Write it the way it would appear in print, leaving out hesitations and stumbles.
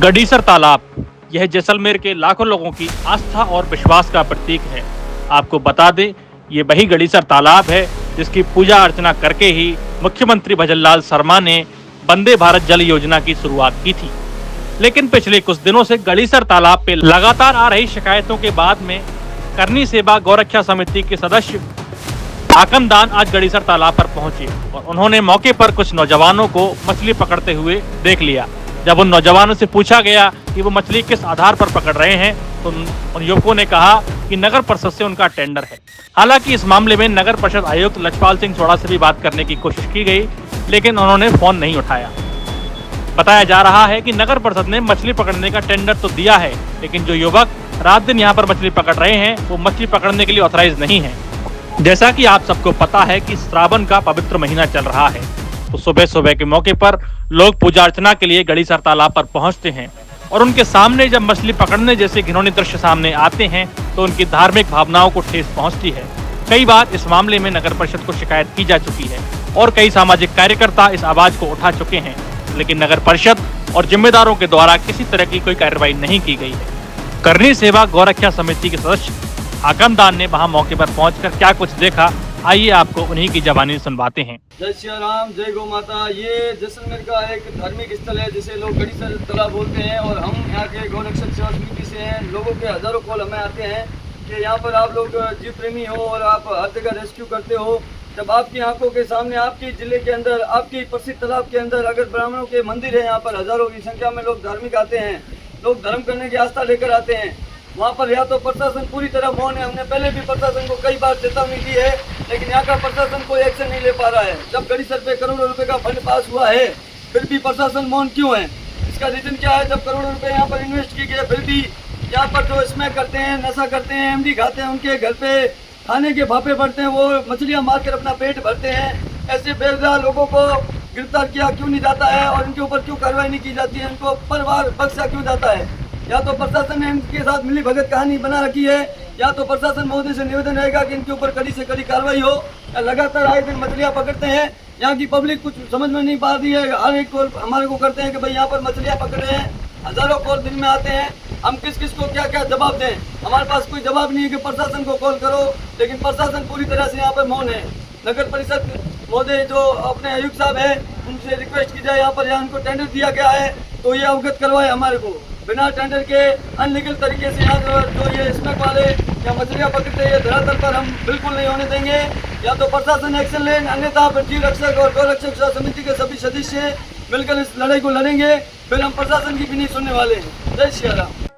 गडीसर तालाब यह जैसलमेर के लाखों लोगों की आस्था और विश्वास का प्रतीक है। आपको बता दें, ये वही गडीसर तालाब है जिसकी पूजा अर्चना करके ही मुख्यमंत्री भजनलाल शर्मा ने वंदे भारत जल योजना की शुरुआत की थी। लेकिन पिछले कुछ दिनों से गडीसर तालाब पे लगातार आ रही शिकायतों के बाद में करनी सेवा गौरक्षा समिति के सदस्य आकमदान आज गडीसर तालाब पर पहुंचे और उन्होंने मौके पर कुछ नौजवानों को मछली पकड़ते हुए देख लिया। जब उन नौजवानों से पूछा गया कि वो मछली किस आधार पर पकड़ रहे हैं तो उन युवकों ने कहा कि नगर परिषद से उनका टेंडर है। हालांकि इस मामले में नगर परिषद आयुक्त लछपाल सिंह चौड़ा से भी बात करने की कोशिश की गई, लेकिन उन्होंने फोन नहीं उठाया। बताया जा रहा है कि नगर परिषद ने मछली पकड़ने का टेंडर तो दिया है, लेकिन जो युवक रात दिन यहाँ पर मछली पकड़ रहे हैं वो मछली पकड़ने के लिए ऑथराइज नहीं है। जैसा कि आप सबको पता है कि श्रावण का पवित्र महीना चल रहा है, तो सुबह सुबह के मौके पर लोग पूजा अर्चना के लिए गडीसर तालाब पर पहुंचते हैं और उनके सामने जब मछली पकड़ने जैसे घिनौने दृश्य सामने आते हैं तो उनकी धार्मिक भावनाओं को ठेस पहुंचती है। कई बार इस मामले में नगर परिषद को शिकायत की जा चुकी है और कई सामाजिक कार्यकर्ता इस आवाज को उठा चुके हैं, लेकिन नगर परिषद और जिम्मेदारों के द्वारा किसी तरह की कोई कार्रवाई नहीं की गई है। करनी सेवा गौरक्षा समिति के सदस्य आकमदान ने वहां मौके पर पहुंचकर क्या कुछ देखा, आइए आपको उन्हीं की जबानी सुनवाते हैं। जय श्री राम, जय गौ माता। ये जैसलमेर का एक धार्मिक स्थल है जिसे लोग गडीसर तालाब बोलते हैं और हम यहाँ के गौरक्षक सेवा समिति से हैं। लोगों के हजारों कॉल हमें आते हैं कि यहाँ पर आप लोग जीव प्रेमी हो और आप हर जगह रेस्क्यू करते हो। जब आपकी आंखों के सामने आपके जिले के अंदर आपकी प्रसिद्ध तालाब के अंदर अगर ब्राह्मणों के मंदिर है, यहाँ पर हजारों की संख्या में लोग धार्मिक आते हैं, लोग धर्म करने की आस्था लेकर आते हैं, वहाँ पर या तो प्रशासन पूरी तरह मौन है। हमने पहले भी प्रशासन को कई बार चेतावनी दी है, लेकिन यहाँ का प्रशासन कोई एक्शन नहीं ले पा रहा है। जब गडीसर पे करोड़ों रुपए का फंड पास हुआ है फिर भी प्रशासन मौन क्यों है? इसका रीजन क्या है? जब करोड़ों रुपए यहाँ पर इन्वेस्ट किए गए फिर भी यहाँ पर जो स्मैक करते हैं, नशा करते हैं, एमडी खाते हैं, उनके घर पे खाने के भापे पड़ते हैं, वो मछलियाँ मार कर अपना पेट भरते हैं। ऐसे बेवजह लोगों को गिरफ्तार किया क्यों नहीं जाता है और इनके ऊपर क्यों कार्रवाई नहीं की जाती है? इनको परिवार बख्शा क्यों जाता है? या तो प्रशासन ने इनके साथ मिली भगत कहानी बना रखी है, या तो प्रशासन महोदय से निवेदन रहेगा कि इनके ऊपर कड़ी से कड़ी कार्रवाई हो। या लगातार आए दिन मछलियाँ पकड़ते हैं, यहाँ की पब्लिक कुछ समझ में नहीं पा रही है। हर एक कॉल हमारे को करते हैं कि भाई यहाँ पर मछलियाँ पकड़ रहे हैं, हजारों कॉल दिन में आते हैं। हम किस किस को क्या क्या जवाब दें? हमारे पास कोई जवाब नहीं है कि प्रशासन को कॉल करो, लेकिन प्रशासन पूरी तरह से यहाँ पर मौन है। नगर परिषद महोदय जो अपने आयुक्त साहब है उनसे रिक्वेस्ट की जाए, यहाँ पर यहाँ उनको टेंडर दिया गया है तो ये अवगत करवाए हमारे को। बिना टेंडर के अनलीगल तरीके से यहाँ जो ये स्मैक वाले या मछलियाँ पकड़ते हैं धरातल पर हम बिल्कुल नहीं होने देंगे। या तो प्रशासन एक्शन ले, अन्यथा जीव रक्षक और गौरक्षक सेवा समिति के सभी सदस्य मिलकर इस लड़ाई को लड़ेंगे। फिर हम प्रशासन की भी नहीं सुनने वाले हैं। जय श्री राम।